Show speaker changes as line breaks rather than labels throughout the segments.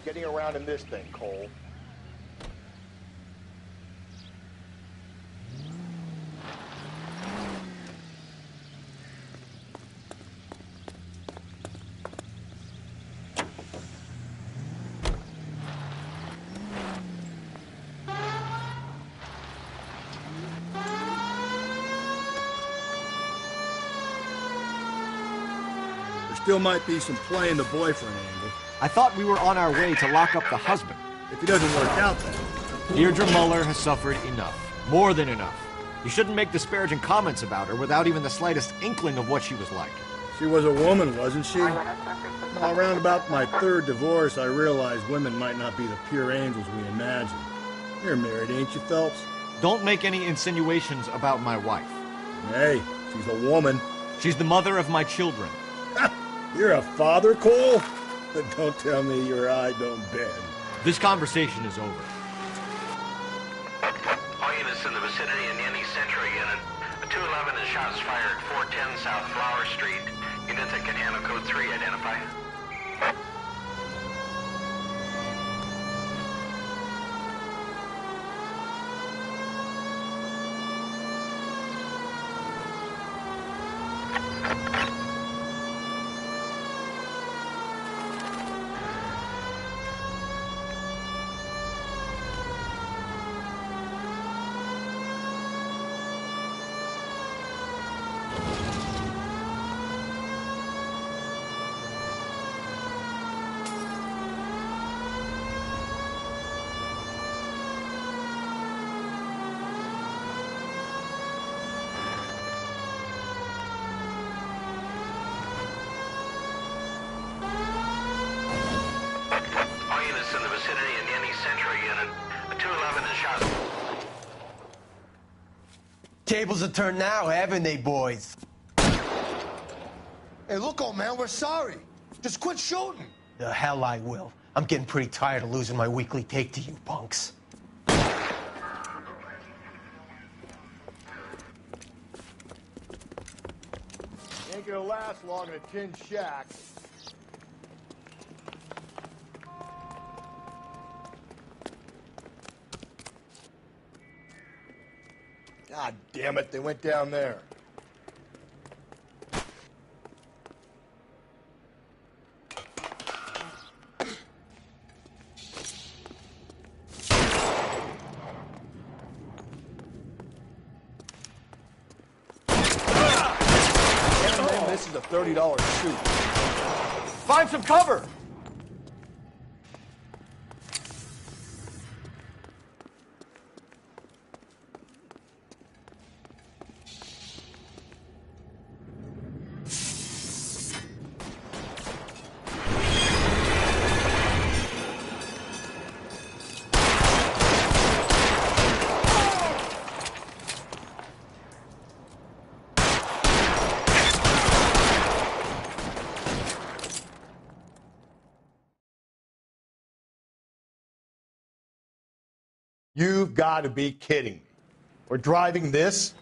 getting around in this thing, Cole?
Still might be some playing the boyfriend angle.
I thought we were on our way to lock up the husband.
If he doesn't work out then.
Deirdre Muller has suffered enough. More than enough. You shouldn't make disparaging comments about her without even the slightest inkling of what she was like.
She was a woman, wasn't she? Well, around about my third divorce, I realized women might not be the pure angels we imagine. You're married, ain't you, Phelps?
Don't make any insinuations about my wife.
Hey, she's a woman.
She's the mother of my children.
You're a father, Cole? But don't tell me your eye don't bend.
This conversation is over.
All units in the vicinity in any Central unit. A 211 is shots fired, 410 South Flower Street. Units at Canano Code 3 identify.
Tables are turned now, haven't they, boys?
Hey, look, old man, we're sorry. Just quit shooting.
The hell I will. I'm getting pretty tired of losing my weekly take to you punks.
Ain't gonna last long in a tin shack. God damn it, they went down there. This is a $30 shoot.
Find some cover!
You've got to be kidding me. We're driving this?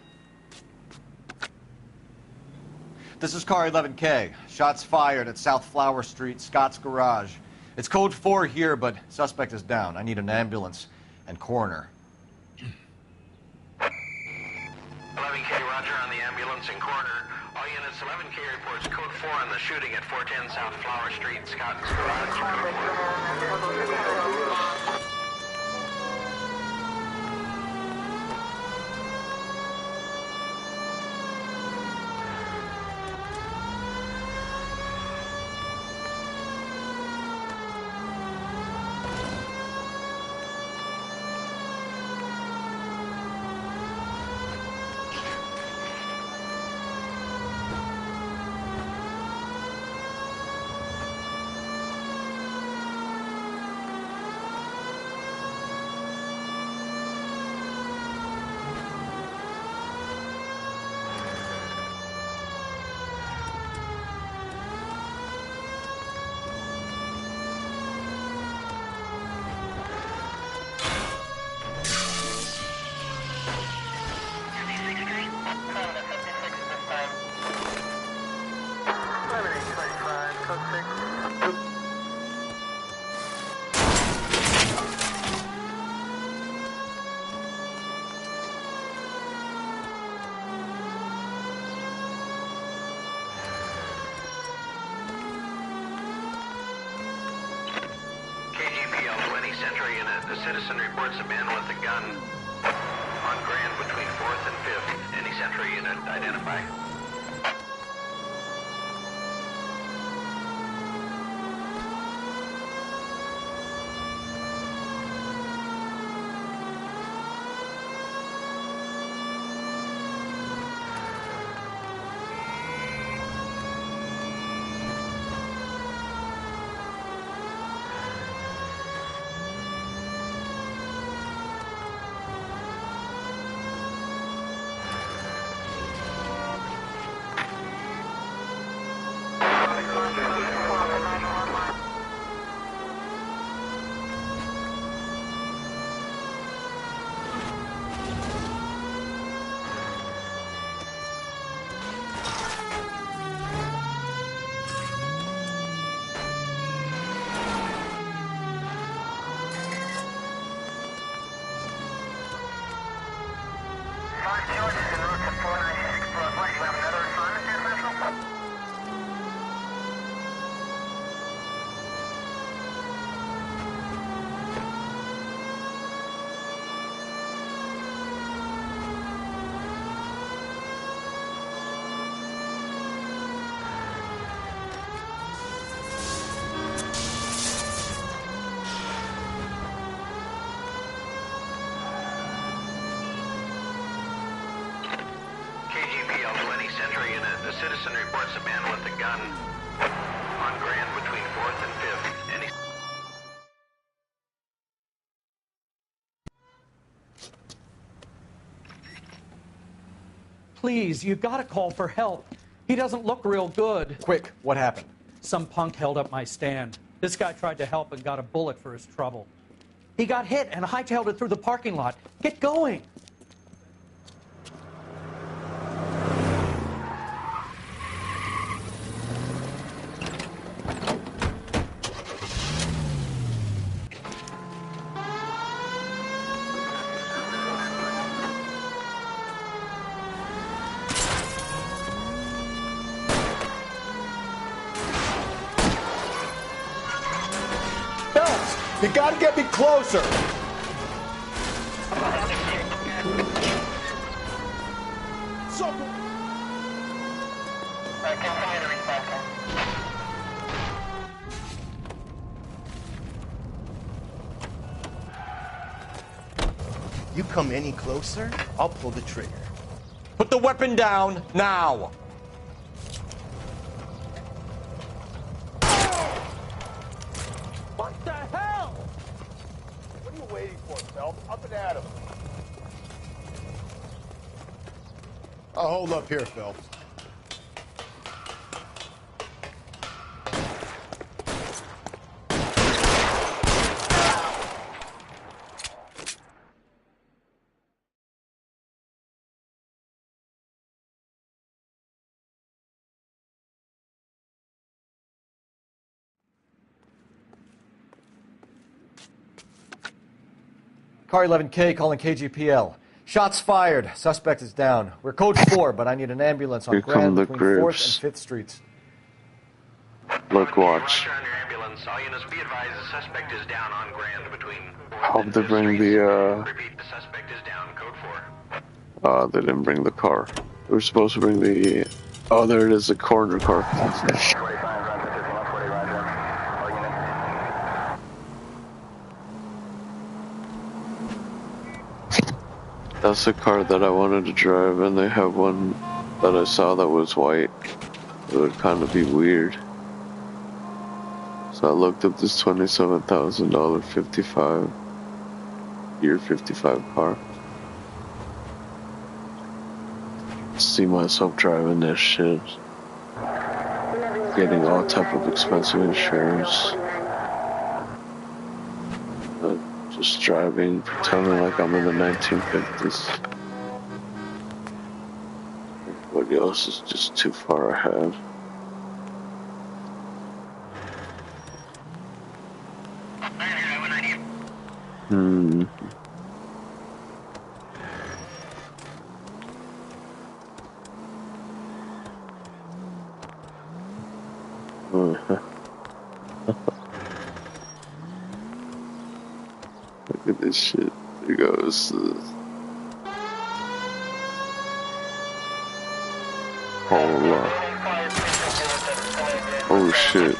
This is car 11K. Shots fired at South Flower Street, Scott's Garage. It's code 4 here, but suspect is down. I need an ambulance and coroner.
11K, roger on the ambulance and coroner. All units, 11K reports code 4 on the shooting at 410 South Flower Street, Scott's Garage. Code 4. Central unit, the citizen reports a man with a gun on Grand between 4th and 5th. Any Central unit, identify. The citizen reports a man with a gun on Grand between 4th and 5th. Any...
Please, you gotta call for help. He doesn't look real good.
Quick, what happened?
Some punk held up my stand. This guy tried to help and got a bullet for his trouble. He got hit and hightailed it through the parking lot. Get going!
You gotta get me closer.
You come any closer, I'll pull the trigger.
Put the weapon down now.
What the hell? What are you waiting for, Phelps? Up and at him. I'll hold up here, Phelps.
Car 11K calling KGPL. Shots fired. Suspect is down. We're code 4, but I need an ambulance on
Here come
Grand
the
between
groups.
4th and 5th Streets.
Look, watch.
Roger on your ambulance. All units be advised the suspect is down on Grand between 4th
Hope
and
they
5th
bring
Streets.
the,
Repeat, the suspect is down. Code 4.
they didn't bring the car. They were supposed to bring the, oh, there it is, the corner car. That's the car that I wanted to drive, and they have one that I saw that was white. It would kind of be weird. So I looked up this $27,000 55 car. See myself driving this shit. Getting all type of expensive insurance. Just driving, pretending like I'm in the 1950s. Everybody else is just too far ahead. at this shit. It goes. Oh shit.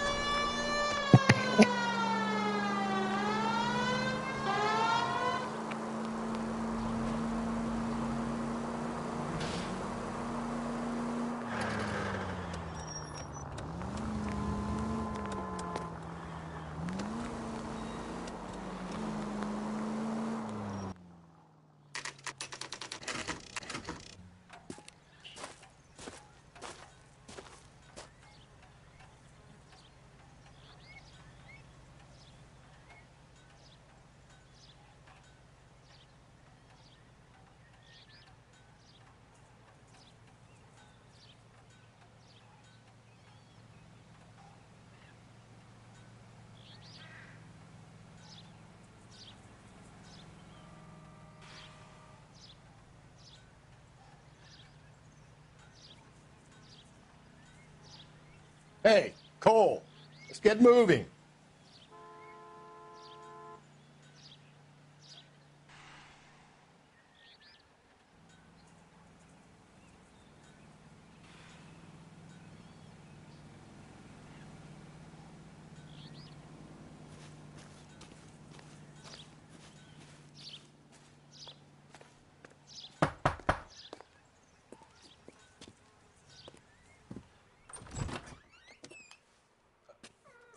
Hey, Cole, let's get moving.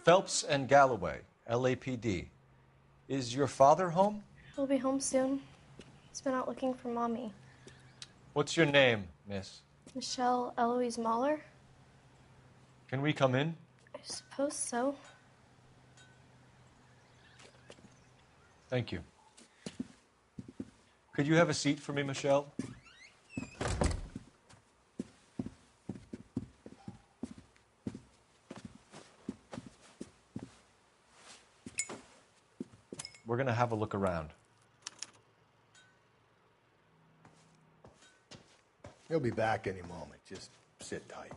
Phelps and Galloway, LAPD. Is your father home?
He'll be home soon. He's been out looking for Mommy.
What's your name, miss?
Michelle Eloise Mahler?
Can we come in?
I suppose so.
Thank you. Could you have a seat for me, Michelle? We're going to have a look around.
He'll be back any moment. Just sit tight.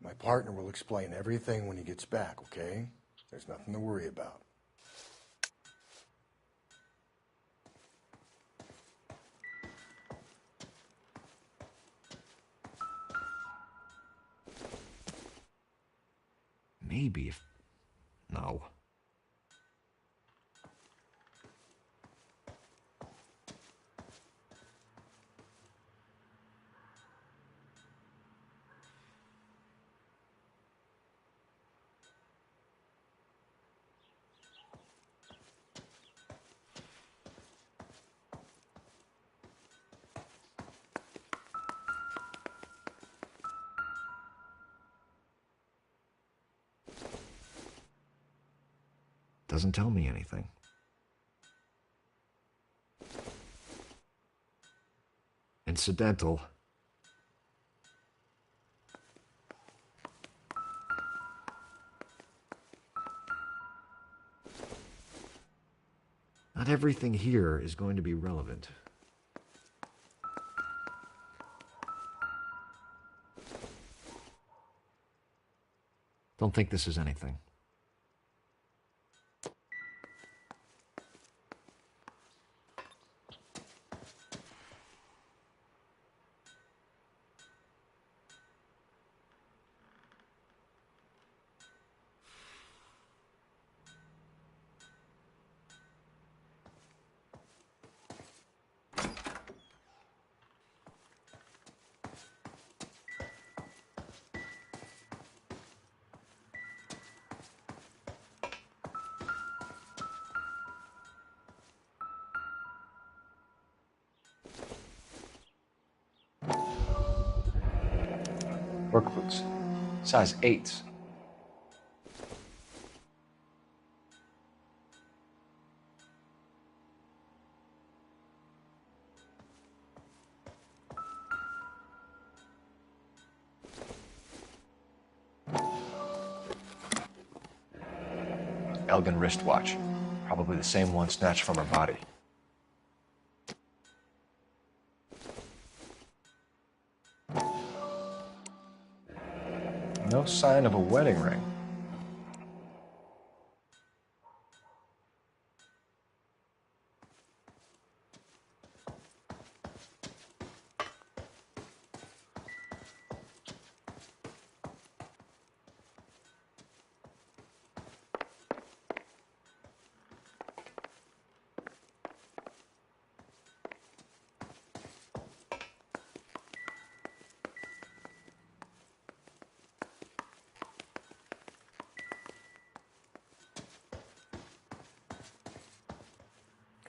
My partner will explain everything when he gets back, okay? There's nothing to worry about.
Maybe if... No. Doesn't tell me anything. Incidental. Not everything here is going to be relevant. Don't think this is anything. Work boots. Size 8s. Elgin wristwatch. Probably the same one snatched from her body. No sign of a wedding ring.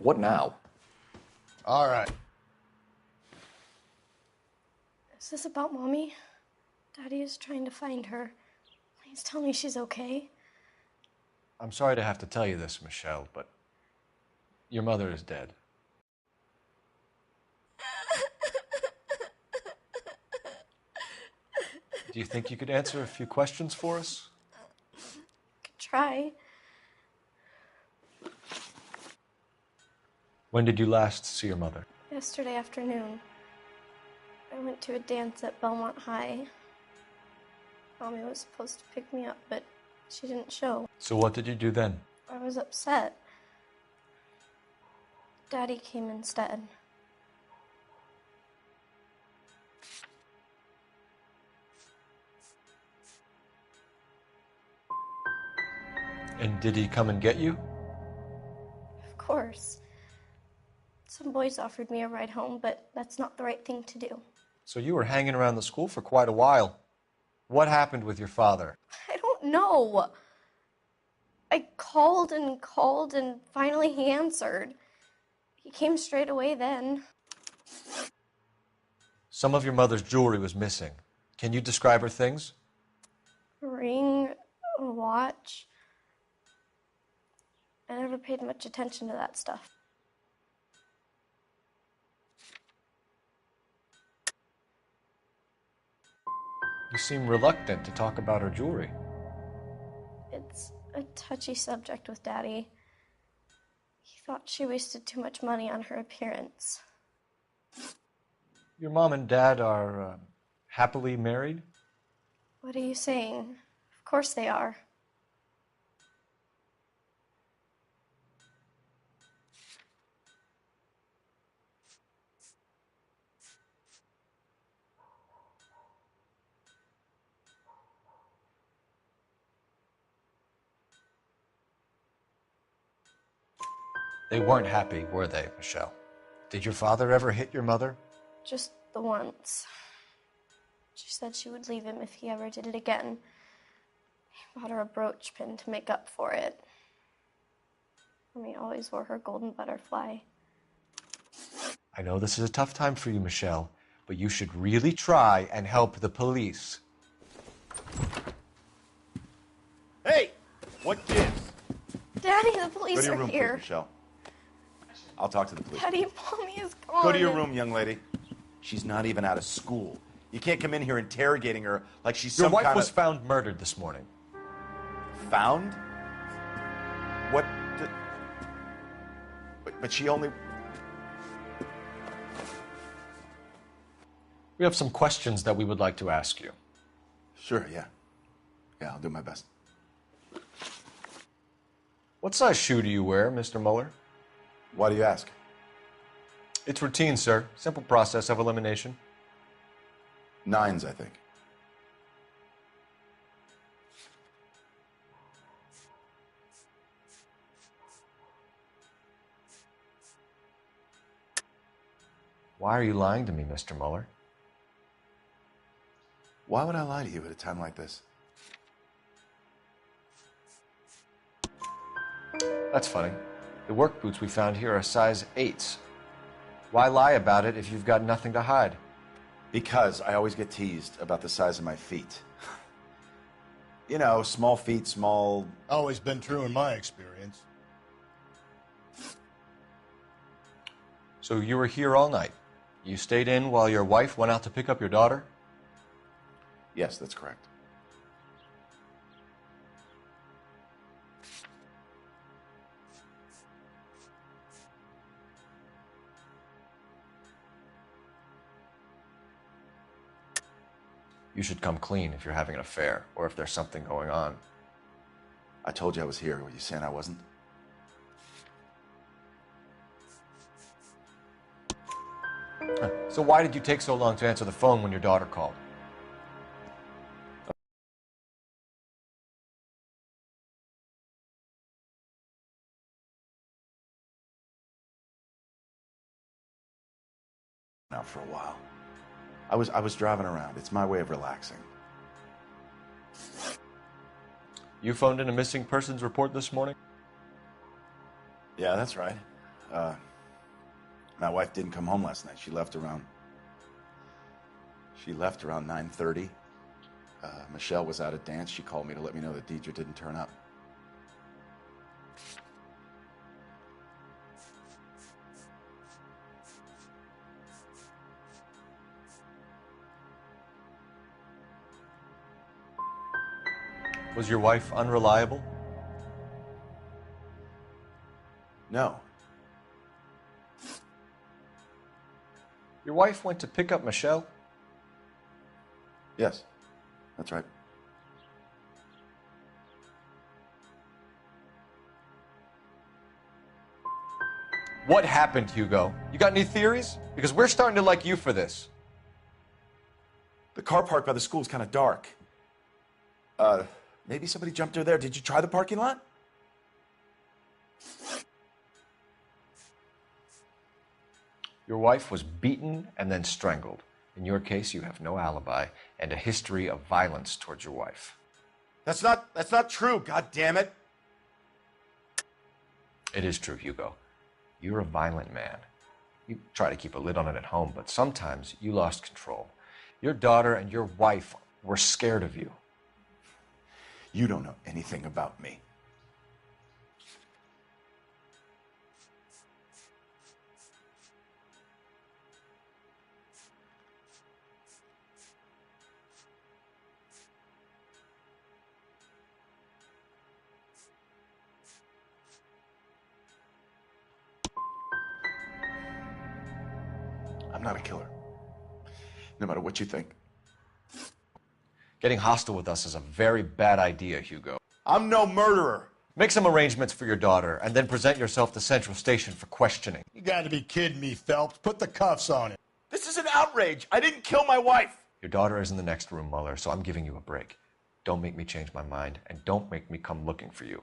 What now?
All right.
Is this about Mommy? Daddy is trying to find her. Please tell me she's okay.
I'm sorry to have to tell you this, Michelle, but your mother is dead. Do you think you could answer a few questions for us?
Could try.
When did you last see your mother?
Yesterday afternoon, I went to a dance at Belmont High. Mommy was supposed to pick me up, but she didn't show.
So what did you do then?
I was upset. Daddy came instead.
And did he come and get you?
Of course. Some boys offered me a ride home, but that's not the right thing to do.
So you were hanging around the school for quite a while. What happened with your father?
I don't know. I called and finally he answered. He came straight away then.
Some of your mother's jewelry was missing. Can you describe her things?
A ring, a watch. I never paid much attention to that stuff.
You seem reluctant to talk about her jewelry.
It's a touchy subject with Daddy. He thought she wasted too much money on her appearance.
Your mom and dad are happily married?
What are you saying? Of course they are.
They weren't happy, were they, Michelle? Did your father ever hit your mother?
Just the once. She said she would leave him if he ever did it again. He bought her a brooch pin to make up for it. Mommy always wore her golden butterfly.
I know this is a tough time for you, Michelle, but you should really try and help the police.
Hey! What gives?
Daddy, the police
Go to your
are
room,
here.
please, Michelle. I'll talk to the police.
Daddy, Mommy is gone.
Go to your room, young lady. She's not even out of school. You can't come in here interrogating her like she's
Your
some
wife
kind
was
of...
found murdered this morning.
Found? What? But she only...
We have some questions that we would like to ask you.
Sure, yeah. Yeah, I'll do my best.
What size shoe do you wear, Mr. Mueller?
Why do you ask?
It's routine, sir. Simple process of elimination.
9s, I think.
Why are you lying to me, Mr. Mueller?
Why would I lie to you at a time like this?
That's funny. The work boots we found here are size 8s. Why lie about it if you've got nothing to hide?
Because I always get teased about the size of my feet. You know, small feet, small...
Always been true in my experience.
So you were here all night. You stayed in while your wife went out to pick up your daughter?
Yes, that's correct.
You should come clean if you're having an affair or if there's something going on.
I told you I was here. Were you saying I wasn't?
So why did you take so long to answer the phone when your daughter called?
Now for a while. I was driving around. It's my way of relaxing.
You phoned in a missing persons report this morning?
Yeah, that's right. My wife didn't come home last night. She left around 9:30. Michelle was out at dance. She called me to let me know that Deidre didn't turn up.
Was your wife unreliable?
No.
Your wife went to pick up Michelle?
Yes, that's right.
What happened, Hugo? You got any theories? Because we're starting to like you for this.
The car park by the school is kind of dark. Maybe somebody jumped her there. Did you try the parking lot?
Your wife was beaten and then strangled. In your case, you have no alibi and a history of violence towards your wife.
That's not true, God damn it.
It is true, Hugo. You're a violent man. You try to keep a lid on it at home, but sometimes you lost control. Your daughter and your wife were scared of you.
You don't know anything about me. I'm not a killer. No matter what you think.
Getting hostile with us is a very bad idea, Hugo.
I'm no murderer.
Make some arrangements for your daughter and then present yourself to Central Station for questioning.
You gotta be kidding me, Phelps. Put the cuffs on him.
This is an outrage. I didn't kill my wife.
Your daughter is in the next room, Muller, so I'm giving you a break. Don't make me change my mind, and don't make me come looking for you.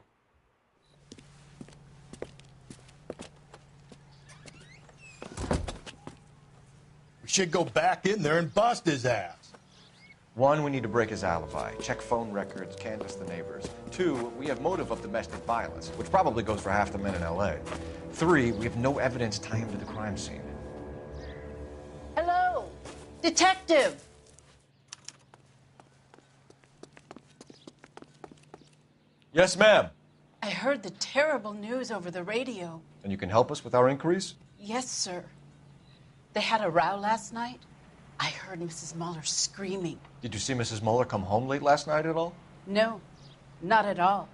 We should go back in there and bust his ass.
1, we need to break his alibi, check phone records, canvass the neighbors. 2, we have motive of domestic violence, which probably goes for half the men in L.A. 3, we have no evidence tying him to the crime scene.
Hello, detective.
Yes, ma'am.
I heard the terrible news over the radio.
And you can help us with our inquiries?
Yes, sir. They had a row last night. I heard Mrs. Muller screaming.
Did you see Mrs. Muller come home late last night at all?
No, not at all.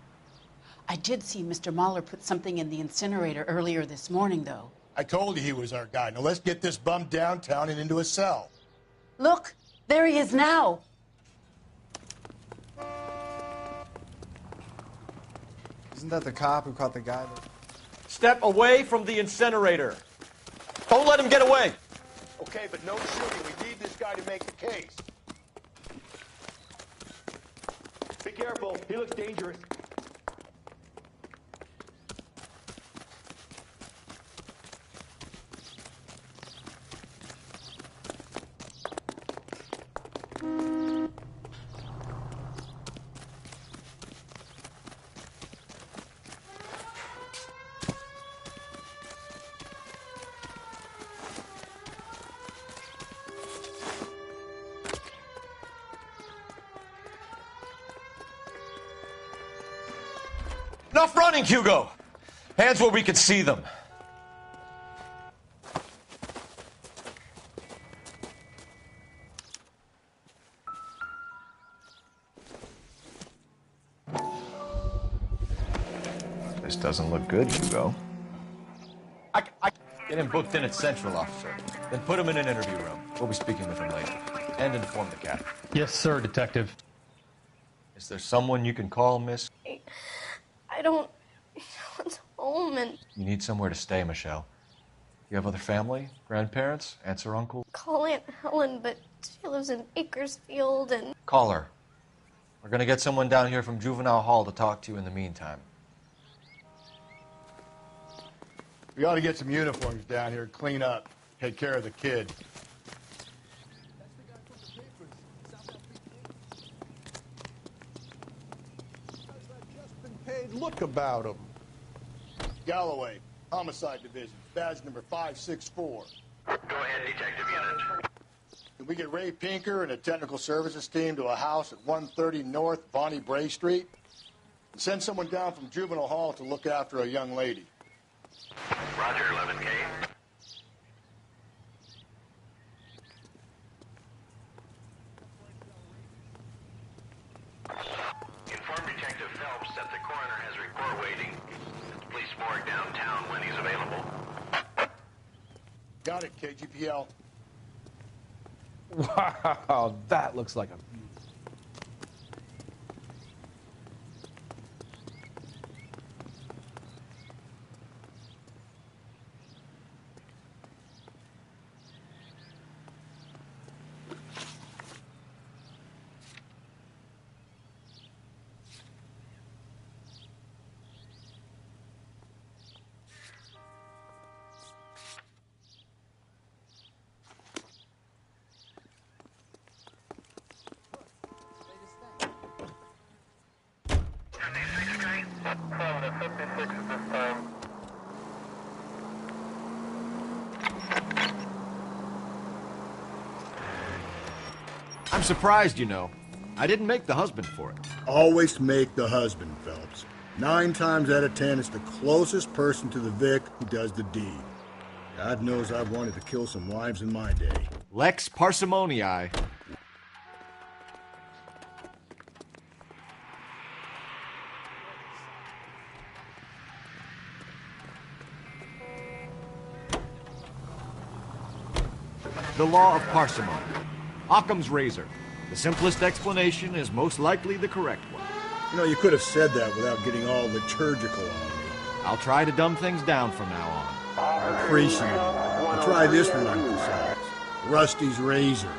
I did see Mr. Muller put something in the incinerator earlier this morning, though.
I told you he was our guy. Now let's get this bum downtown and into a cell.
Look, there he is now.
Isn't that the cop who caught the guy?
Step away from the incinerator. Don't let him get away.
Okay, but no shooting. We need this guy to make the case. Be careful. He looks dangerous.
Enough running, Hugo! Hands where we can see them. This doesn't look good, Hugo. Get him booked in at Central, officer. Then put him in an interview room. We'll be speaking with him later. and inform the captain.
Yes, sir, Detective.
Is there someone you can call, miss?
I don't... No one's home and...
You need somewhere to stay, Michelle. You have other family? Grandparents? Aunts or uncles?
Call Aunt Helen, but she lives in Bakersfield and...
Call her. We're gonna get someone down here from Juvenile Hall to talk to you in the meantime.
We ought to get some uniforms down here, clean up, take care of the kid. Paid look about him. Galloway, Homicide Division, badge number 564.
Go ahead, Detective Unit.
Can we get Ray Pinker and a technical services team to a house at 130 North Bonnie Bray Street? And send someone down from Juvenile Hall to look after a young lady.
Roger, 11K. Inform Detective Phelps that the coroner has report waiting at the police morgue downtown when he's available.
Got it, KGPL.
Wow, that looks like a...
I'm surprised, you know. I didn't make the husband for it.
Always make the husband, Phelps. 9 times out of 10, it's the closest person to the Vic who does the deed. God knows I've wanted to kill some wives in my day.
Lex parsimonii. The law of parsimony. Occam's razor. The simplest explanation is most likely the correct one.
You know, you could have said that without getting all liturgical on me.
I'll try to dumb things down from now on.
I appreciate it. I'll try this one besides. Rusty's razor.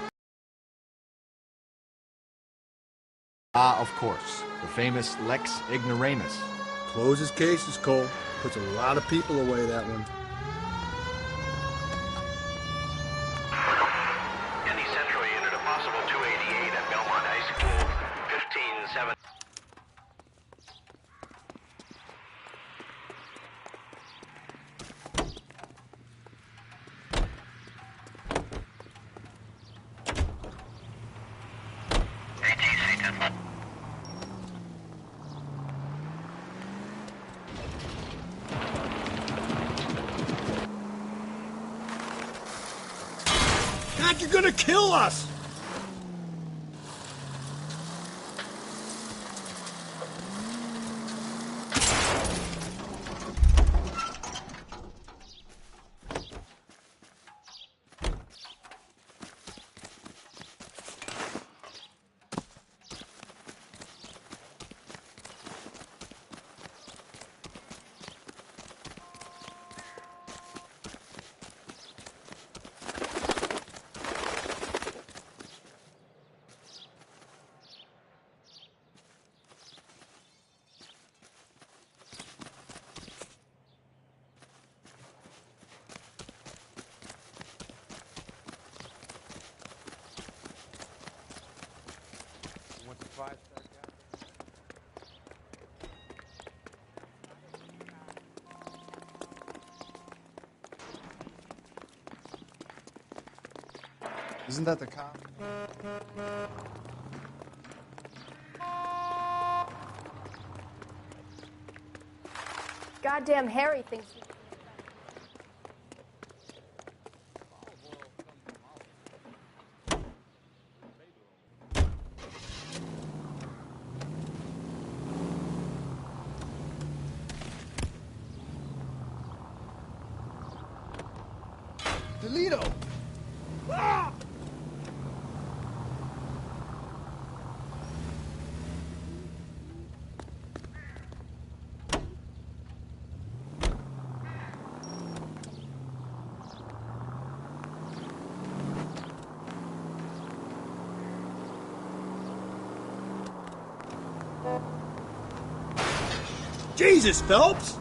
Ah, of course. The famous Lex Ignoramus.
Closes cases, Cole. Puts a lot of people away, that one.
Any Central Unit, a possible 288 at Belmont High School, 15-7.
God, you're gonna kill us!
Isn't that the cop?
Goddamn Harry thinks he...
Delito! Ah! Jesus, Phelps!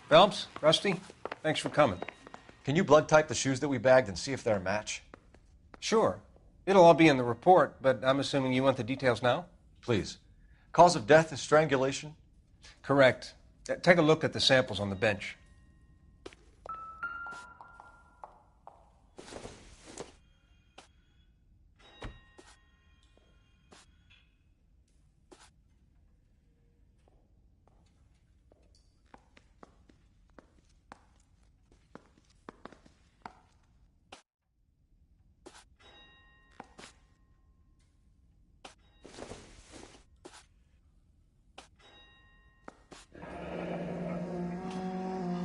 Phelps, Rusty, thanks for coming.
Can you blood type the shoes that we bagged and see if they're a match?
Sure. It'll all be in the report, but I'm assuming you want the details now?
Please. Cause of death is strangulation?
Correct. Take a look at the samples on the bench.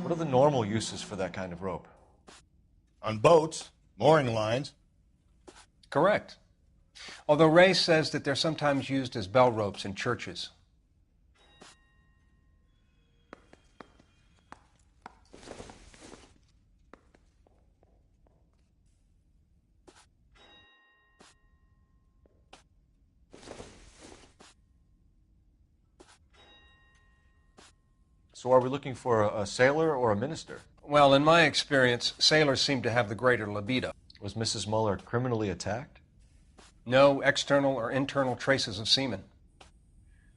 What are the normal uses for that kind of rope?
On boats, mooring lines.
Correct. Although Ray says that they're sometimes used as bell ropes in churches.
So are we looking for a sailor or a minister?
Well, in my experience, sailors seem to have the greater libido.
Was Mrs. Muller criminally attacked?
No external or internal traces of semen.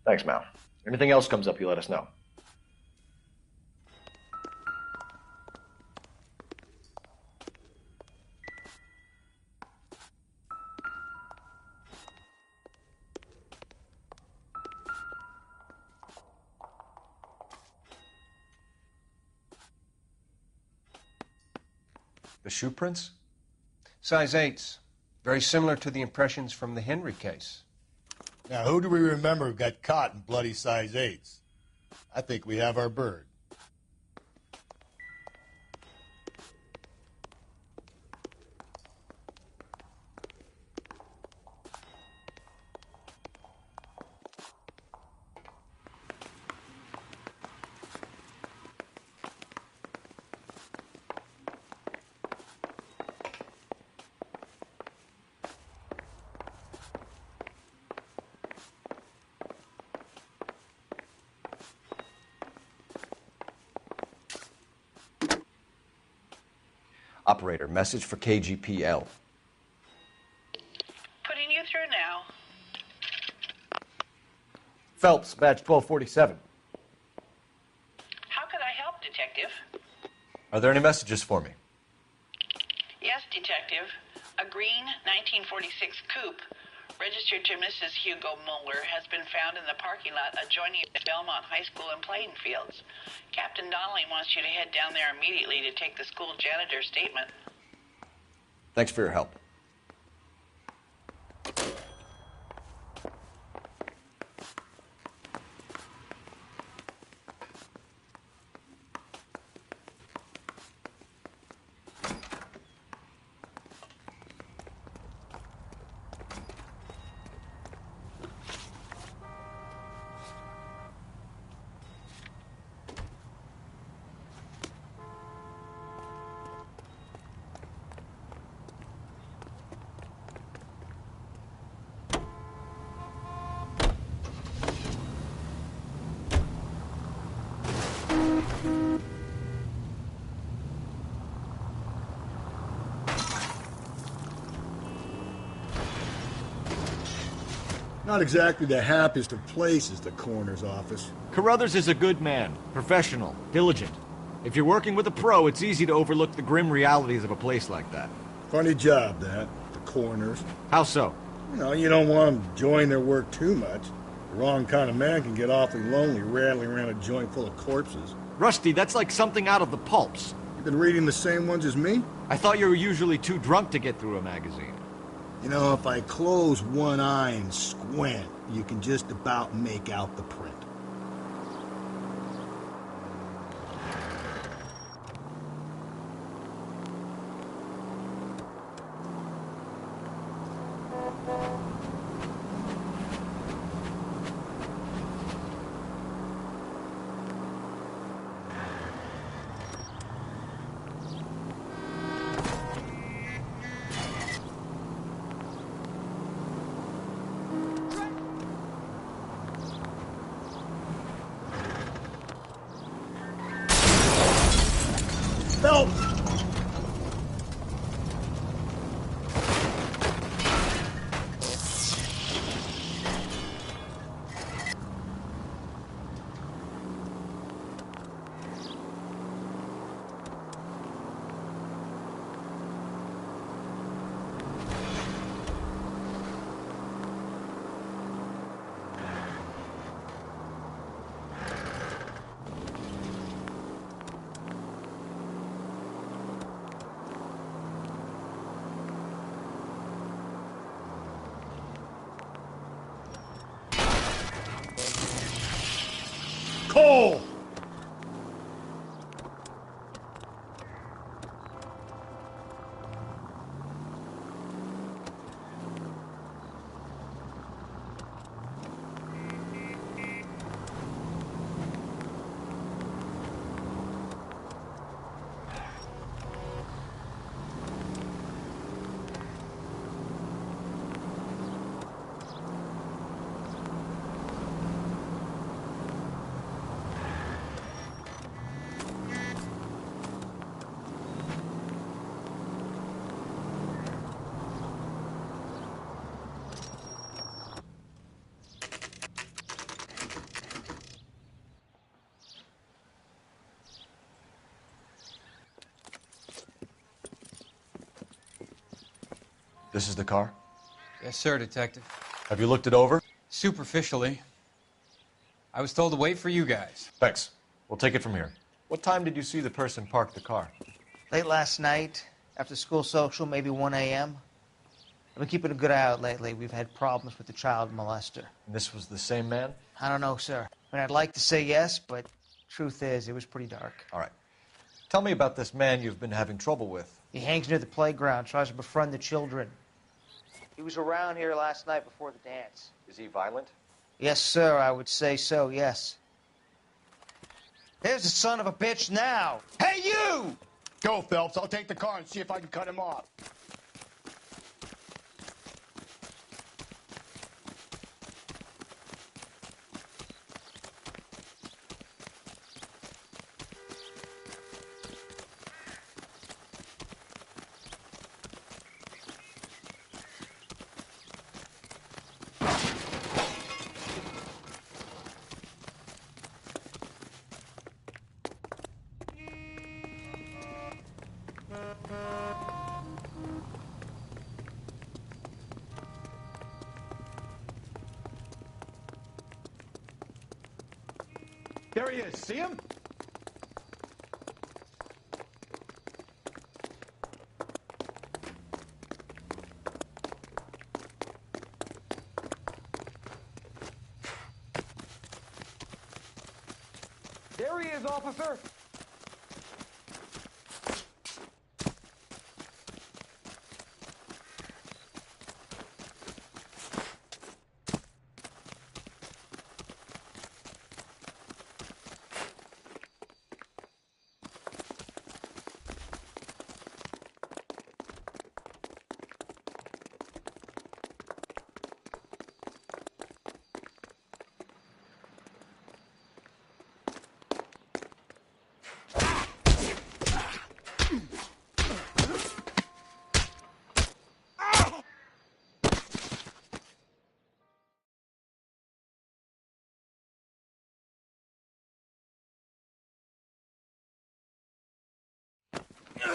Thanks, Mal. Anything else comes up, you let us know. The shoe prints?
Size 8s. Very similar to the impressions from the Henry case.
Now, who do we remember got caught in bloody size 8s? I think we have our bird.
Operator, message for KGPL.
Putting you through now.
Phelps, badge 1247.
How could I help, Detective?
Are there any messages for me?
Yes, Detective. A green 1946 coupe, registered to Mrs. Hugo Muller, has been found in the parking lot adjoining Belmont High School and playing fields. Captain Donnelly wants you to head down there immediately to take the school janitor's statement.
Thanks for your help.
Not exactly the happiest of places, the coroner's office.
Carruthers is a good man, professional, diligent. If you're working with a pro, it's easy to overlook the grim realities of a place like that.
Funny job, that. The coroner's.
How so?
You know, you don't want them enjoying their work too much. The wrong kind of man can get awfully lonely rattling around a joint full of corpses.
Rusty, that's like something out of the pulps.
You've been reading the same ones as me?
I thought you were usually too drunk to get through a magazine.
You know, if I close one eye and squint, you can just about make out the print. Help! Cole!
This is the car?
Yes, sir, Detective.
Have you looked it over?
Superficially. I was told to wait for you guys.
Thanks. We'll take it from here. What time did you see the person park the car?
Late last night, after school social, maybe 1 a.m. I've been keeping a good eye out lately. We've had problems with the child molester.
And this was the same man?
I don't know, sir. I mean, I'd like to say yes, but truth is, it was pretty dark.
All right. Tell me about this man you've been having trouble with.
He hangs near the playground, tries to befriend the children. He was around here last night before the dance.
Is he violent?
Yes, sir, I would say so, yes. There's the son of a bitch now.
Hey, you! Go, Phelps. I'll take the car and see if I can cut him off.
There he is. See him?
There he is, officer.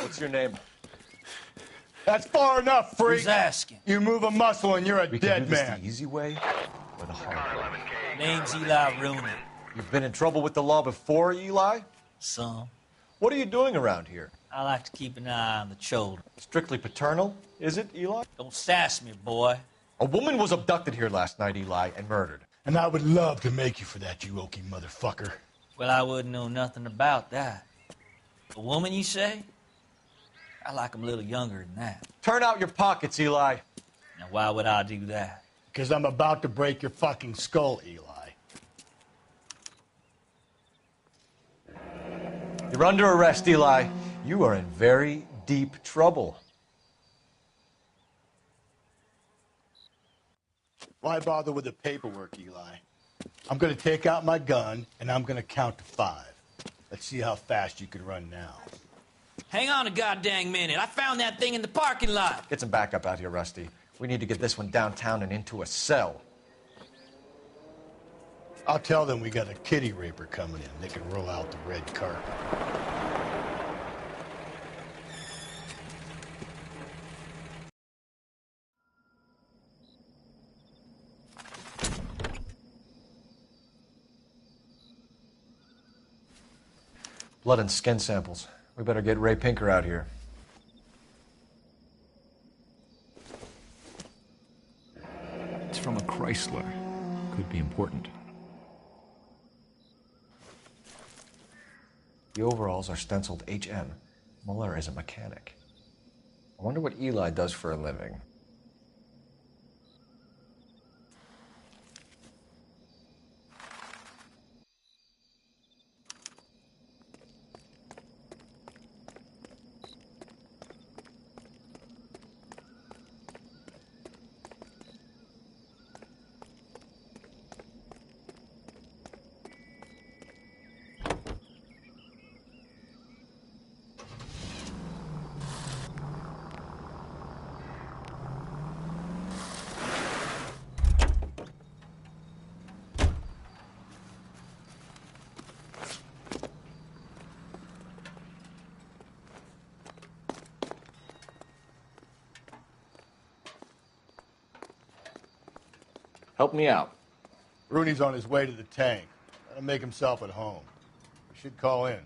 What's your name?
That's far enough, freak.
Who's asking?
You move a muscle and you're a
We
dead
can do this
man.
the easy way or the hard way.
Name's Eli Rooney.
You've been in trouble with the law before, Eli?
Some.
What are you doing around here?
I like to keep an eye on the children.
Strictly paternal, is it, Eli?
Don't sass me, boy.
A woman was abducted here last night, Eli, and murdered.
And I would love to make you for that, you oaky motherfucker.
Well, I wouldn't know nothing about that. A woman, you say? I like 'em a little younger than that.
Turn out your pockets, Eli.
Now, why would I do that?
Because I'm about to break your fucking skull, Eli.
You're under arrest, Eli. You are in very deep trouble.
Why bother with the paperwork, Eli? I'm going to take out my gun, and I'm going to count to 5. Let's see how fast you can run now.
Hang on a goddamn minute. I found that thing in the parking lot.
Get some backup out here, Rusty. We need to get this one downtown and into a cell.
I'll tell them we got a kitty raper coming in. They can roll out the red carpet.
Blood and skin samples. We better get Ray Pinker out here.
It's from a Chrysler. Could be important.
The overalls are stenciled HM. Muller is a mechanic. I wonder what Eli does for a living. Help me out.
Rooney's on his way to the tank. That'll make himself at home. We should call in.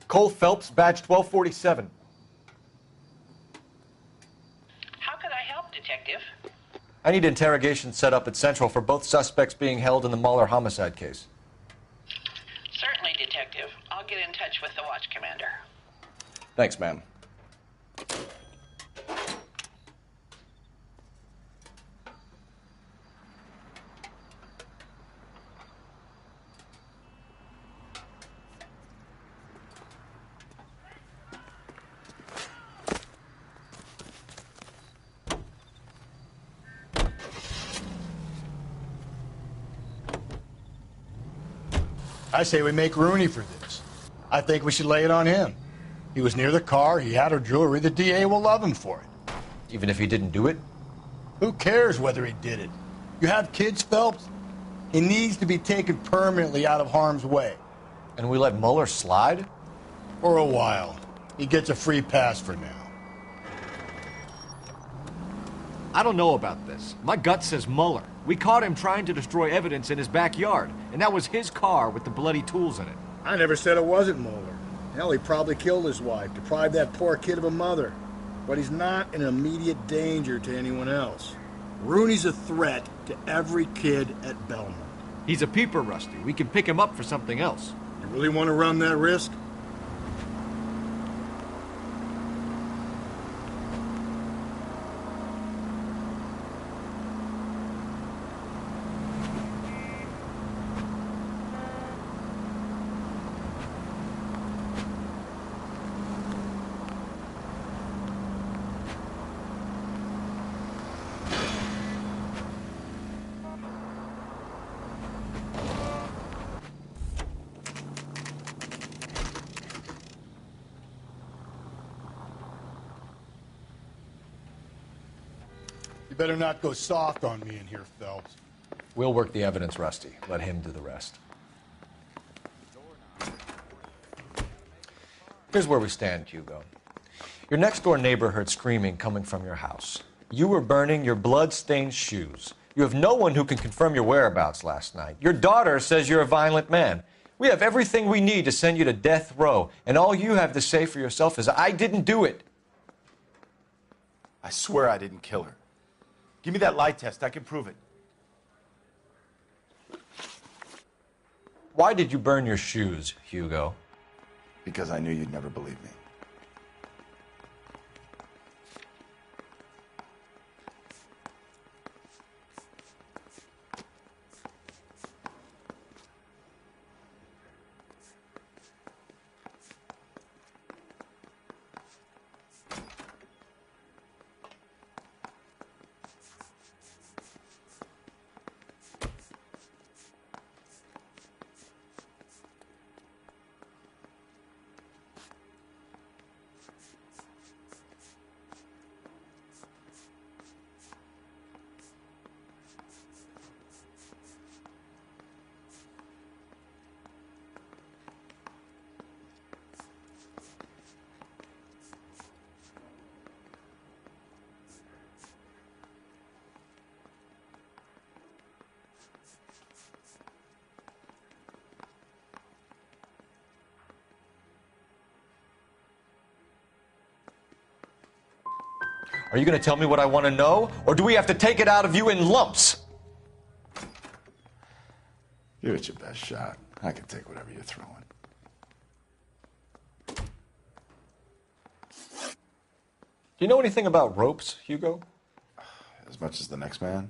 Cole Phelps, badge 1247.
How could I help, Detective?
I need interrogation set up at Central for both suspects being held in the Muller homicide case.
Certainly, Detective. I'll get in touch with the watch commander.
Thanks, ma'am.
I say we make Rooney for this. I think we should lay it on him. He was near the car, he had her jewelry, the DA will love him for it.
Even if he didn't do it?
Who cares whether he did it? You have kids, Phelps? He needs to be taken permanently out of harm's way.
And we let Muller slide?
For a while. He gets a free pass for now.
I don't know about this. My gut says Muller. We caught him trying to destroy evidence in his backyard, and that was his car with the bloody tools in it.
I never said it wasn't Muller. Hell, he probably killed his wife, deprived that poor kid of a mother. But he's not an immediate danger to anyone else. Rooney's a threat to every kid at Belmont.
He's a peeper, Rusty. We can pick him up for something else.
You really want to run that risk?
You better not go soft on me in here, Phelps.
We'll work the evidence, Rusty. Let him do the rest. Here's where we stand, Hugo. Your next-door neighbor heard screaming coming from your house. You were burning your blood-stained shoes. You have no one who can confirm your whereabouts last night. Your daughter says you're a violent man. We have everything we need to send you to death row, and all you have to say for yourself is, I didn't do it.
I swear I didn't kill her. Give me that lie test. I can prove it.
Why did you burn your shoes, Hugo?
Because I knew you'd never believe me.
Are you going to tell me what I want to know, or do we have to take it out of you in lumps?
Give it your best shot. I can take whatever you're throwing.
Do you know anything about ropes, Hugo?
As much as the next man.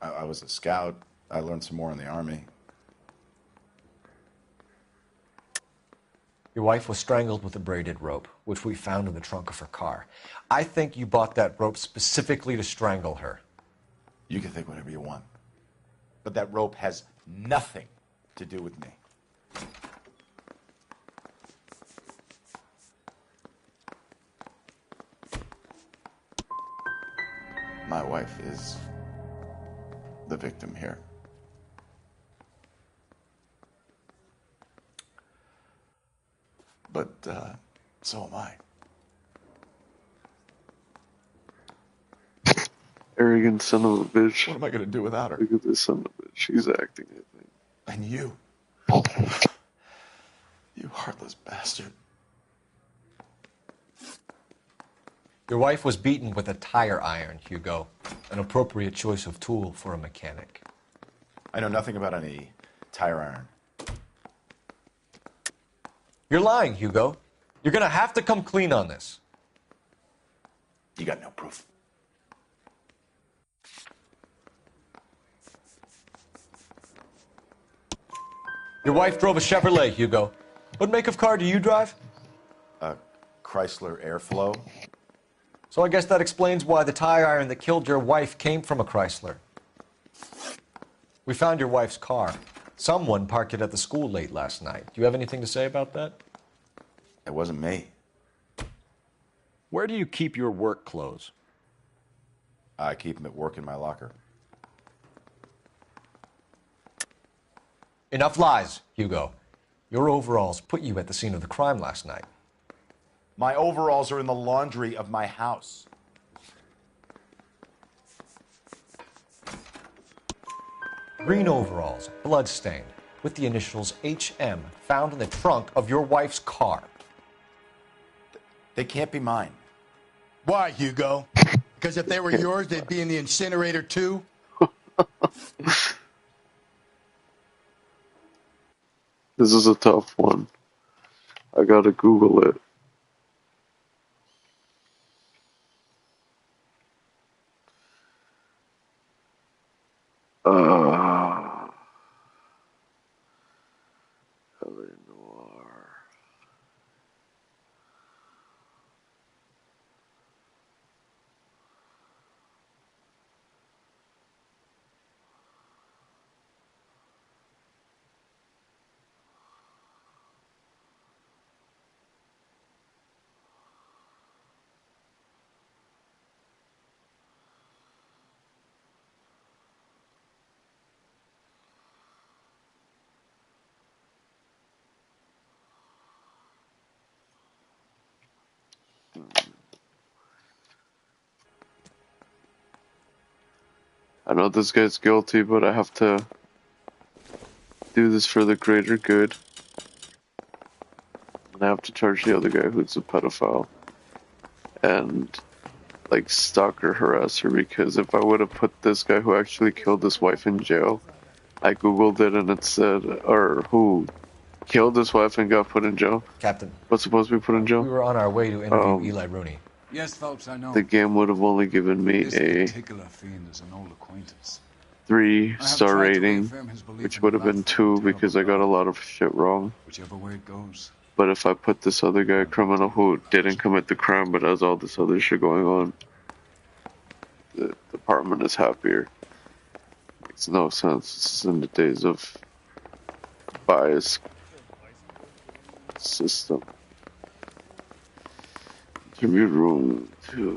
I was a scout. I learned some more in the Army.
Your wife was strangled with a braided rope, which we found in the trunk of her car. I think you bought that rope specifically to strangle her.
You can think whatever you want. But that rope has nothing to do with me. My wife is the victim here. But, so am I.
Arrogant son of a bitch.
What am I going to do without her?
Look at this son of a bitch. She's acting, I think.
And you. You heartless bastard.
Your wife was beaten with a tire iron, Hugo. An appropriate choice of tool for a mechanic.
I know nothing about any tire iron.
You're lying, Hugo. You're going to have to come clean on this.
You got no proof.
Your wife drove a Chevrolet, Hugo. What make of car do you drive?
A Chrysler Airflow.
So I guess that explains why the tire iron that killed your wife came from a Chrysler. We found your wife's car. Someone parked it at the school late last night. Do you have anything to say about that?
It wasn't me.
Where do you keep your work clothes?
I keep them at work in my locker.
Enough lies, Hugo. Your overalls put you at the scene of the crime last night.
My overalls are in the laundry of my house.
Green overalls, bloodstained, with the initials HM found in the trunk of your wife's car.
They can't be mine.
Why, Hugo? Because if they were yours, they'd be in the incinerator too?
This is a tough one. I gotta Google it. I know this guy's guilty, but I have to do this for the greater good. And I have to charge the other guy who's a pedophile. And, like, stalker harass her, because if I would have put this guy who actually killed his wife in jail, I googled it and it said, or who killed his wife and got put in jail.
Captain.
What's supposed to be put in jail?
We were on our way to interview Eli Rooney.
Yes, Phelps, I know.
The game would have only given me
This
a
particular fiend is an old acquaintance.
3-star
tried to
rating,
reaffirm his belief
which
in
would
the
have been
life of
2
a
because I got a lot of shit wrong.
Whichever way it goes.
But if I put this other guy, criminal who didn't commit the crime but has all this other shit going on, the department is happier. Makes no sense. This is in the days of bias system. Interview room 2.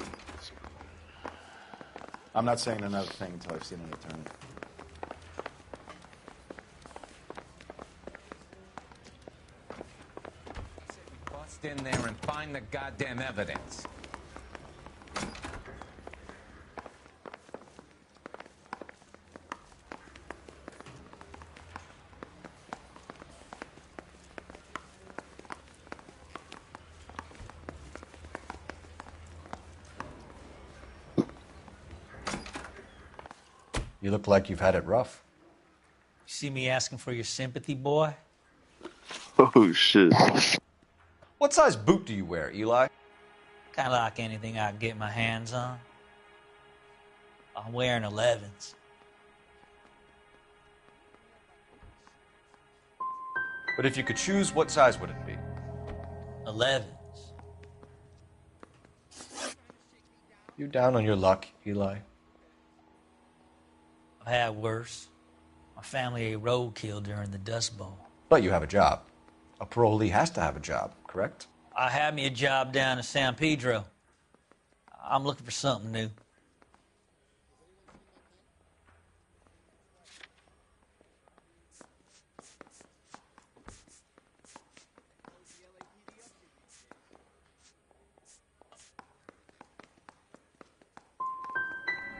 I'm not saying another thing until I've seen an attorney.
Bust in there and find the goddamn evidence.
You look like you've had it rough.
You see me asking for your sympathy, boy?
Oh, shit.
What size boot do you wear, Eli?
Kind of like anything I can get my hands on. I'm wearing 11s.
But if you could choose, what size would it be?
11s.
You down on your luck, Eli?
I've had worse. My family ate roadkill during the Dust Bowl.
But you have a job. A parolee has to have a job, correct?
I had me a job down in San Pedro. I'm looking for something new.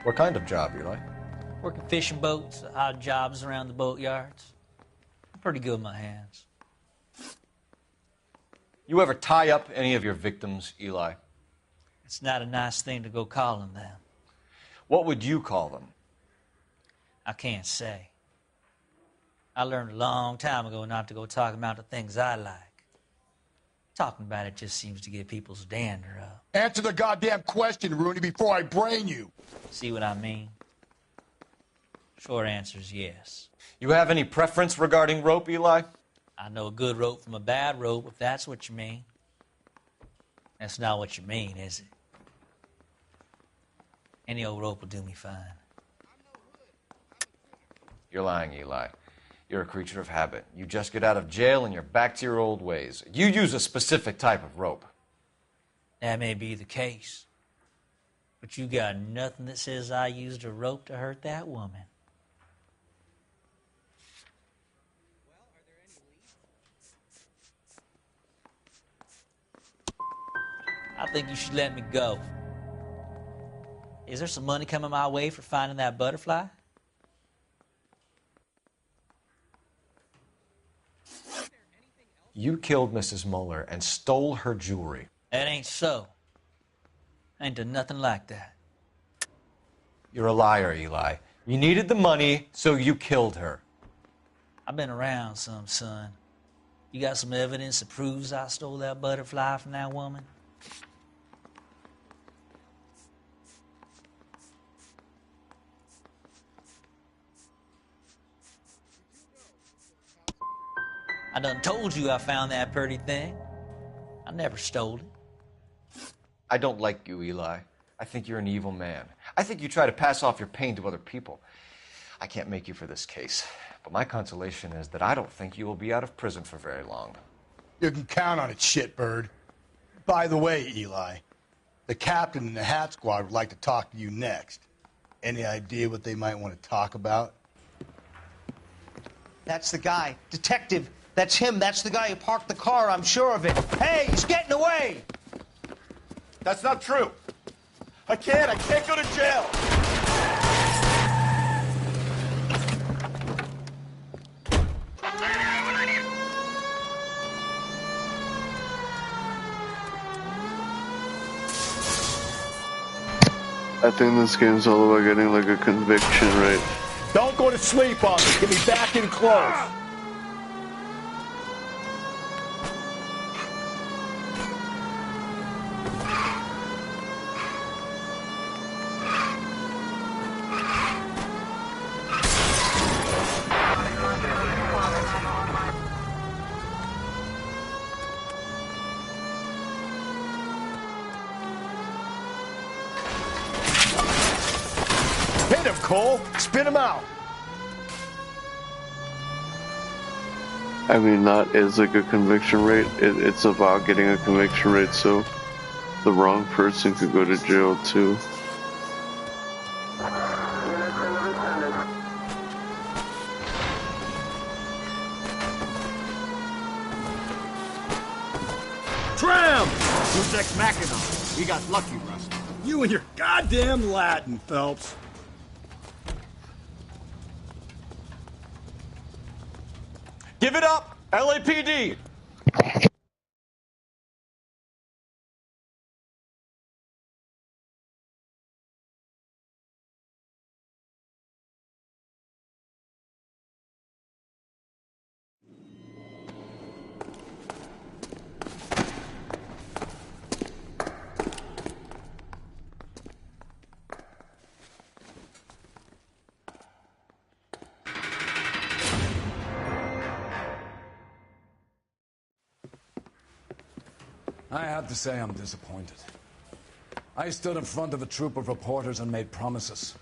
What kind of job, Eli?
Working fishing boats, odd jobs around the boatyards. I'm pretty good with my hands.
You ever tie up any of your victims, Eli?
It's not a nice thing to go calling them.
What would you call them?
I can't say. I learned a long time ago not to go talking about the things I like. Talking about it just seems to get people's dander up.
Answer the goddamn question, Rooney, before I brain you.
See what I mean? Short answer is yes.
You have any preference regarding rope, Eli?
I know a good rope from a bad rope, if that's what you mean. That's not what you mean, is it? Any old rope will do me fine.
You're lying, Eli. You're a creature of habit. You just get out of jail and you're back to your old ways. You use a specific type of rope.
That may be the case. But you got nothing that says I used a rope to hurt that woman. I think you should let me go. Is there some money coming my way for finding that butterfly?
You killed Mrs. Muller and stole her jewelry.
That ain't so. I ain't done nothing like that.
You're a liar, Eli. You needed the money, so you killed her.
I've been around some, son. You got some evidence that proves I stole that butterfly from that woman? I done told you I found that pretty thing. I never stole it.
I don't like you, Eli. I think you're an evil man. I think you try to pass off your pain to other people. I can't make you for this case, but my consolation is that I don't think you will be out of prison for very long.
You can count on it, shitbird. By the way, Eli, the captain and the Hat Squad would like to talk to you next. Any idea what they might want to talk about?
That's the guy. Detective, that's him. That's the guy who parked the car, I'm sure of it. Hey, he's getting away!
That's not true. I can't go to jail.
I think this game's all about getting like a conviction rate.
Don't go to sleep on me. Get me back in close. Hit him, Cole. Spin him out.
I mean, that is like a conviction rate. It's about getting a conviction rate so the wrong person could go to jail too.
Tram!
Who's ex machina? We got lucky, Russ.
You and your goddamn Latin, Phelps.
Give it up, LAPD!
I have to say I'm disappointed. I stood in front of a troop of reporters and made promises.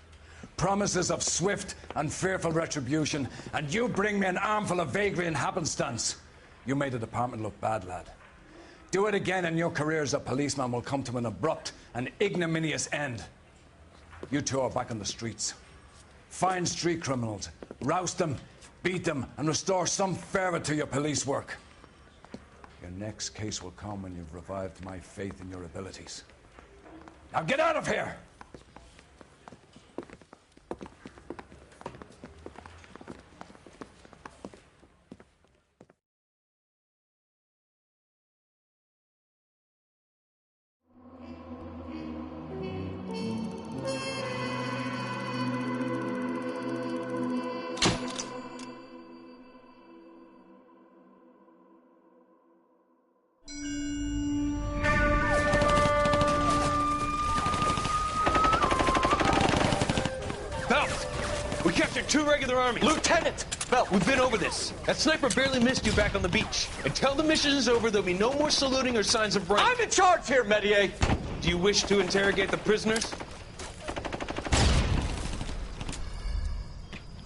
Promises of swift and fearful retribution, and you bring me an armful of vagary and happenstance. You made the department look bad, lad. Do it again and your career as a policeman will come to an abrupt and ignominious end. You two are back on the streets. Find street criminals, roust them, beat them, and restore some fervor to your police work. Your next case will come when you've revived my faith in your abilities. Now get out of here!
We captured 2 regular armies.
Lieutenant!
Well, we've been over this. That sniper barely missed you back on the beach. Until the mission is over, there'll be no more saluting or signs of rank.
I'm in charge here, Medier!
Do you wish to interrogate the prisoners?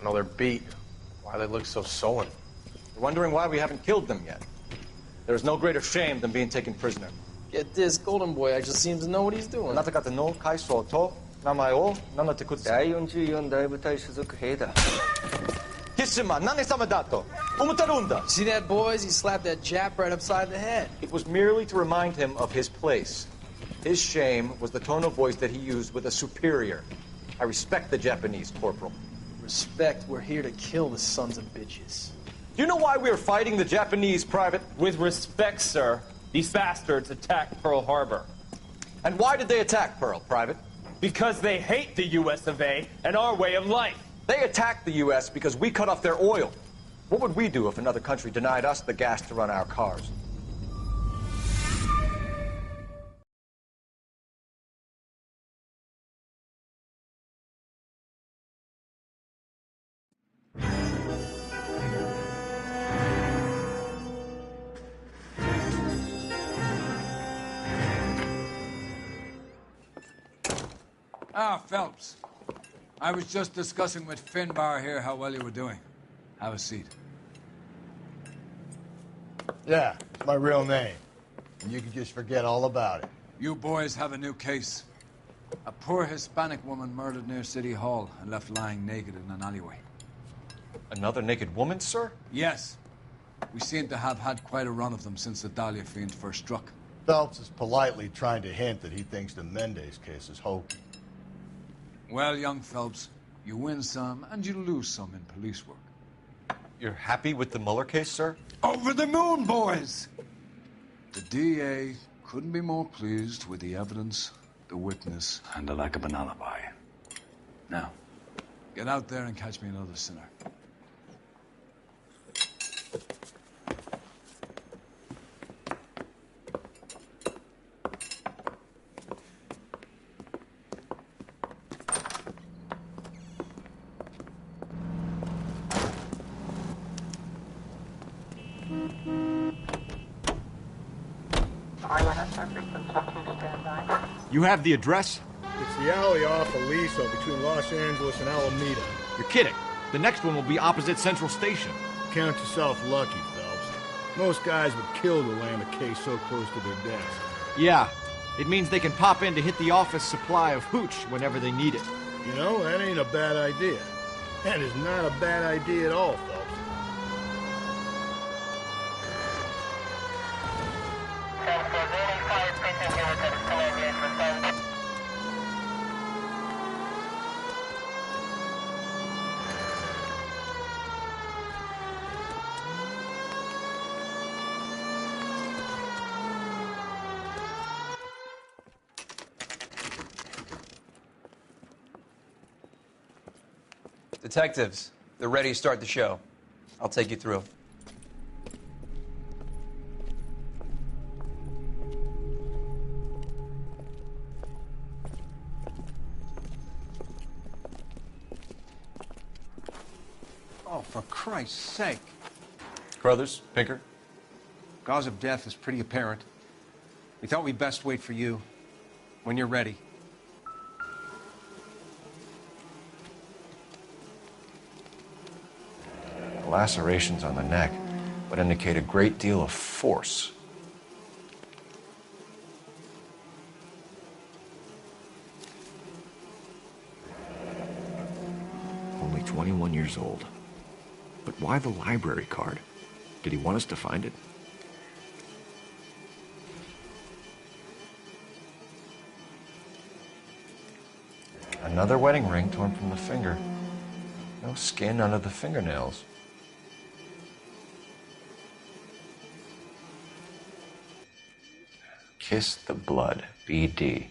No, they're beat. Why they look so sullen? They're wondering why we haven't killed them yet. There's no greater shame than being taken prisoner.
Get this, Golden Boy actually seems to know what he's doing.
あなた方の階層と名前を名乗ってください。
第44大部隊所属兵だ。
キスマ、何様だと思ってるんだ。
See that, boys? He slapped that Jap right upside the head.
It was merely to remind him of his place. His shame was the tone of voice that he used with a superior. I respect the Japanese, Corporal.
Respect, we're here to kill the sons of bitches.
Do you know why we are fighting the Japanese, Private?
With respect, sir, these bastards attacked Pearl Harbor.
And why did they attack Pearl, Private?
Because they hate the US of A and our way of life.
They attacked the U.S. because we cut off their oil. What would we do if another country denied us the gas to run our cars?
Ah, Phelps. I was just discussing with Finbar here how well you were doing. Have a seat.
Yeah, it's my real name. And you can just forget all about it.
You boys have a new case. A poor Hispanic woman murdered near City Hall and left lying naked in an alleyway.
Another naked woman, sir?
Yes. We seem to have had quite a run of them since the Dahlia fiend first struck.
Phelps is politely trying to hint that he thinks the Mendez case is hokey.
Well, young Phelps, you win some and you lose some in police work.
You're happy with the Mueller case, sir?
Over the moon, boys! The DA couldn't be more pleased with the evidence the witness, and the lack of an alibi. Now, get out there and catch me another sinner.
You have the address?
It's the alley off Aliso between Los Angeles and Alameda.
You're kidding. The next one will be opposite Central Station.
Count yourself lucky, Phelps. Most guys would kill to land a case so close to their desk.
Yeah. It means they can pop in to hit the office supply of hooch whenever they need it.
You know, that ain't a bad idea. That is not a bad idea at all, Phelps.
Detectives, they're ready to start the show. I'll take you through.
Oh, for Christ's sake.
Crothers, Pinker.
Cause of death is pretty apparent. We thought we'd best wait for you. When you're ready.
The lacerations on the neck would indicate a great deal of force.
Only 21 years old. But why the library card? Did he want us to find it?
Another wedding ring torn from the finger. No skin under the fingernails. Kiss the blood, BD.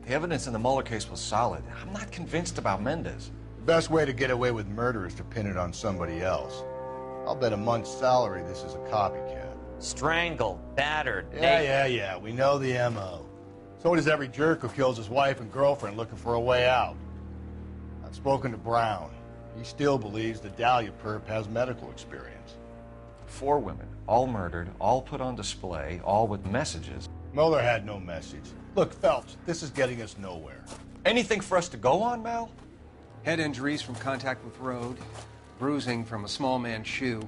The evidence in the Mueller case was solid. I'm not convinced about Mendez.
The best way to get away with murder is to pin it on somebody else. I'll bet a month's salary this is a copycat.
Strangled, battered,
Yeah, we know the M.O. So does every jerk who kills his wife and girlfriend looking for a way out. I've spoken to Brown. He still believes the Dahlia perp has medical experience.
4 women, all murdered, all put on display, all with messages.
Mueller had no message. Look, Phelps, this is getting us nowhere.
Anything for us to go on, Mal?
Head injuries from contact with road, bruising from a small man's shoe,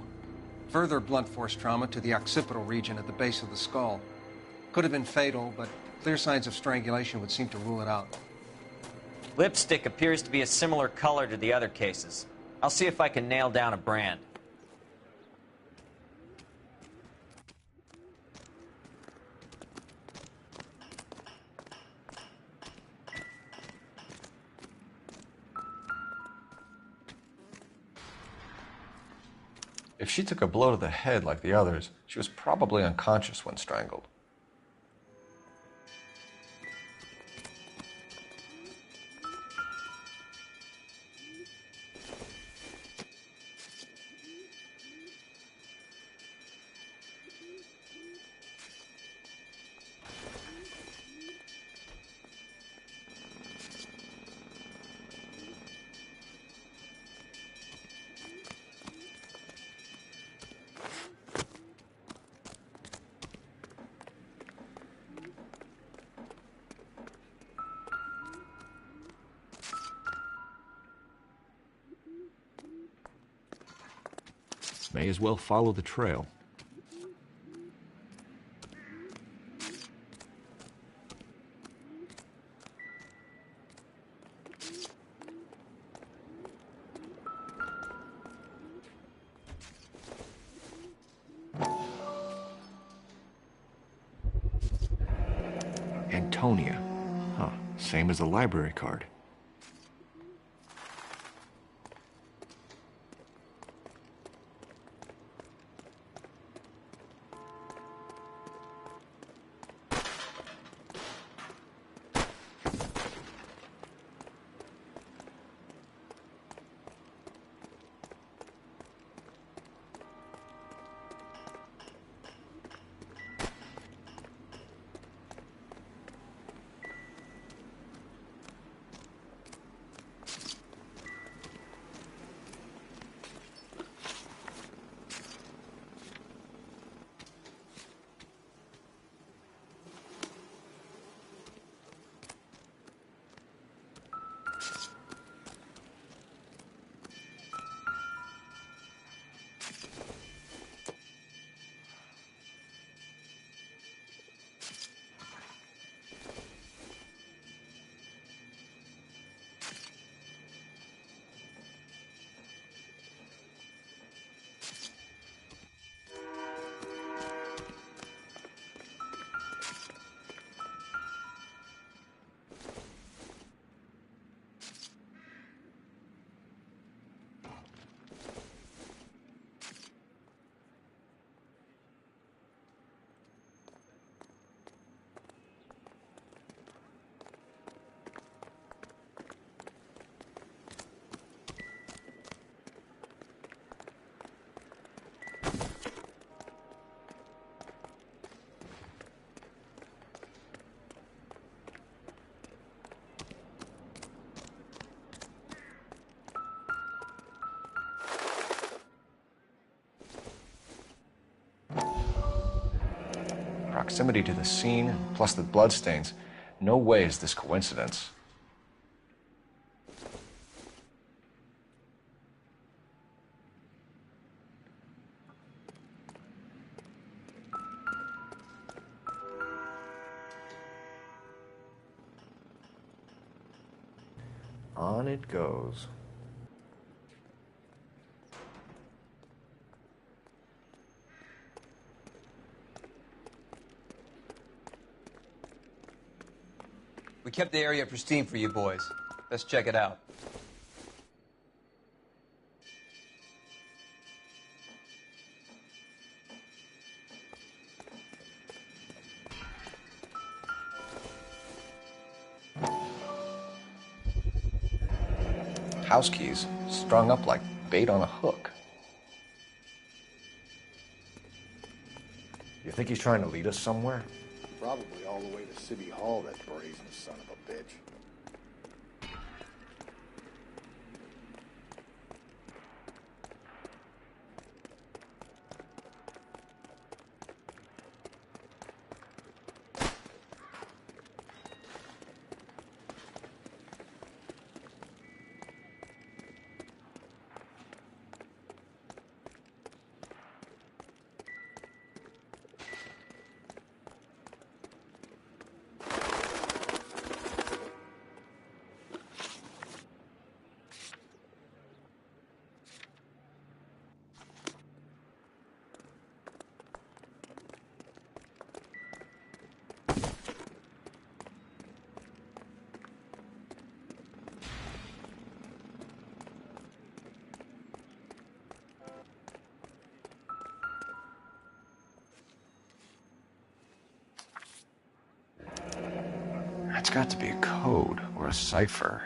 further blunt force trauma to the occipital region at the base of the skull. Could have been fatal, but clear signs of strangulation would seem to rule it out.
Lipstick appears to be a similar color to the other cases. I'll see if I can nail down a brand.
If she took a blow to the head like the others, she was probably unconscious when strangled.
May as well follow the trail. Newtonia. Huh, same as the library card. Proximity to the scene, plus the bloodstains. No way is this coincidence. On it goes.
We kept the area pristine for you boys. Let's check it out.
House keys, strung up like bait on a hook. You think he's trying to lead us somewhere?
Probably all the way to City Hall, that brazen son of a bitch.
That's got to be a code or a cipher.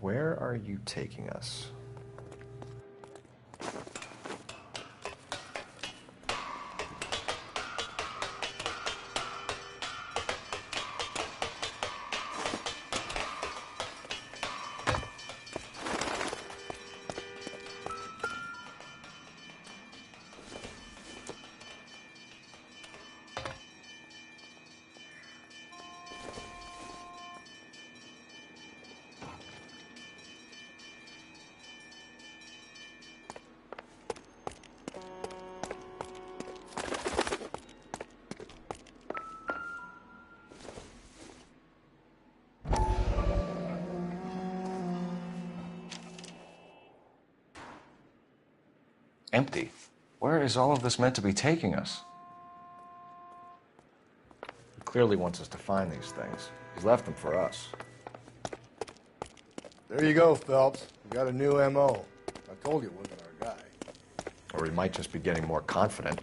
Where are you taking us?
Empty. Where is all of this meant to be taking us? He clearly wants us to find these things. He's left them for us.
There you go, Phelps. We got a new M.O. I told you it wasn't our guy.
Or he might just be getting more confident.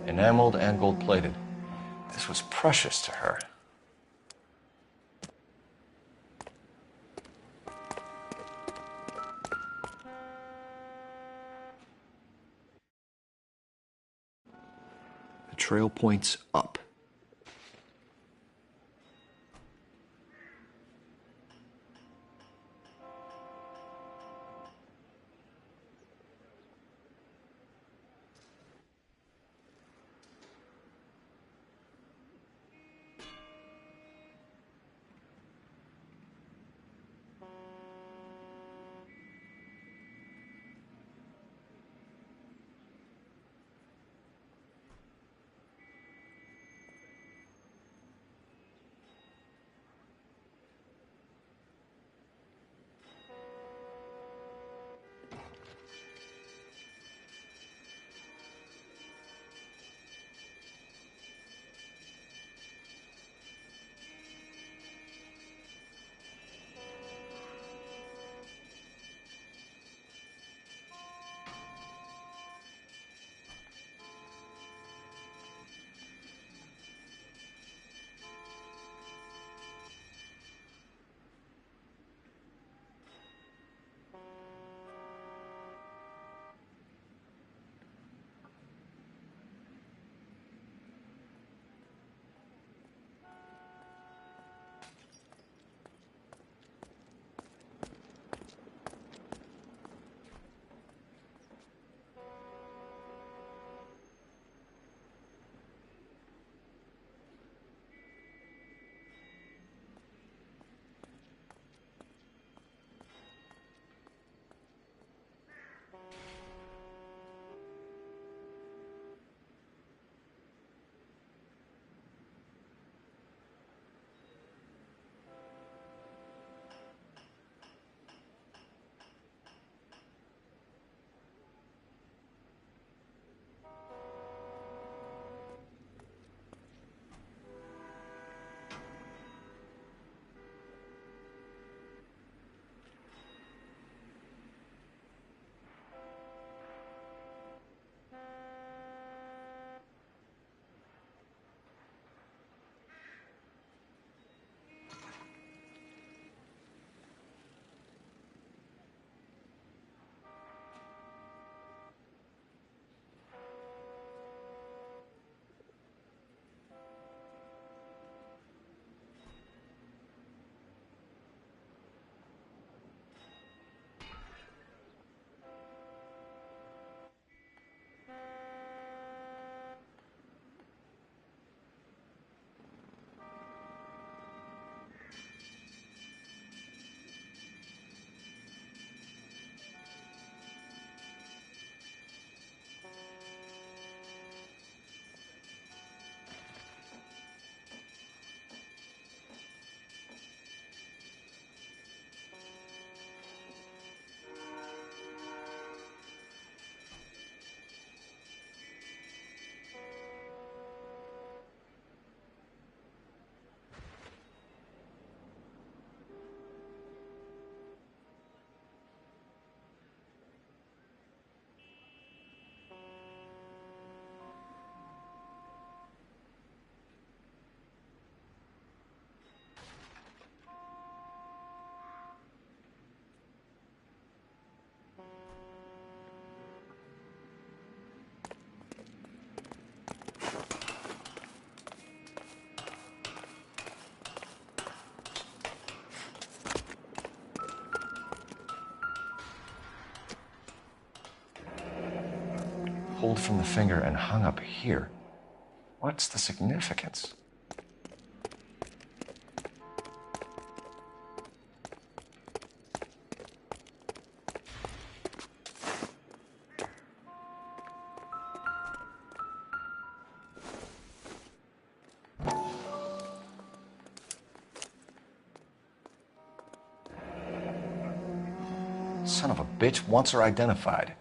Enameled and gold-plated. This was precious to her.
The trail points up.
Pulled from the finger and hung up here. What's the significance? Son of a bitch wants her identified.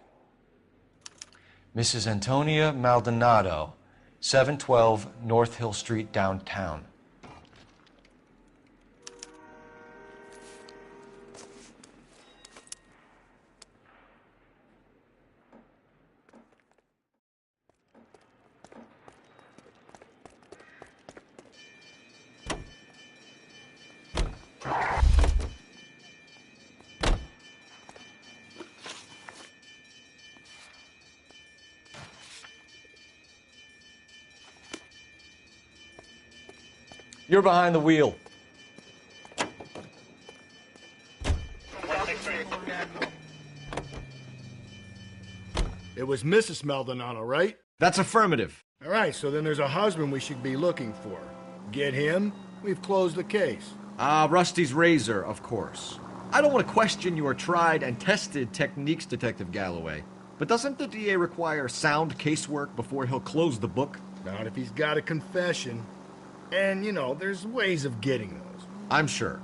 Mrs. Antonia Maldonado, 712 North Hill Street, downtown. You're behind the wheel.
It was Mrs. Maldonado, right?
That's affirmative.
All right, so then there's a husband we should be looking for. Get him, we've closed the case.
Rusty's razor, of course. I don't want to question your tried and tested techniques, Detective Galloway. But doesn't the DA require sound casework before he'll close the book?
Not if he's got a confession. And, you know, there's ways of getting those.
I'm sure.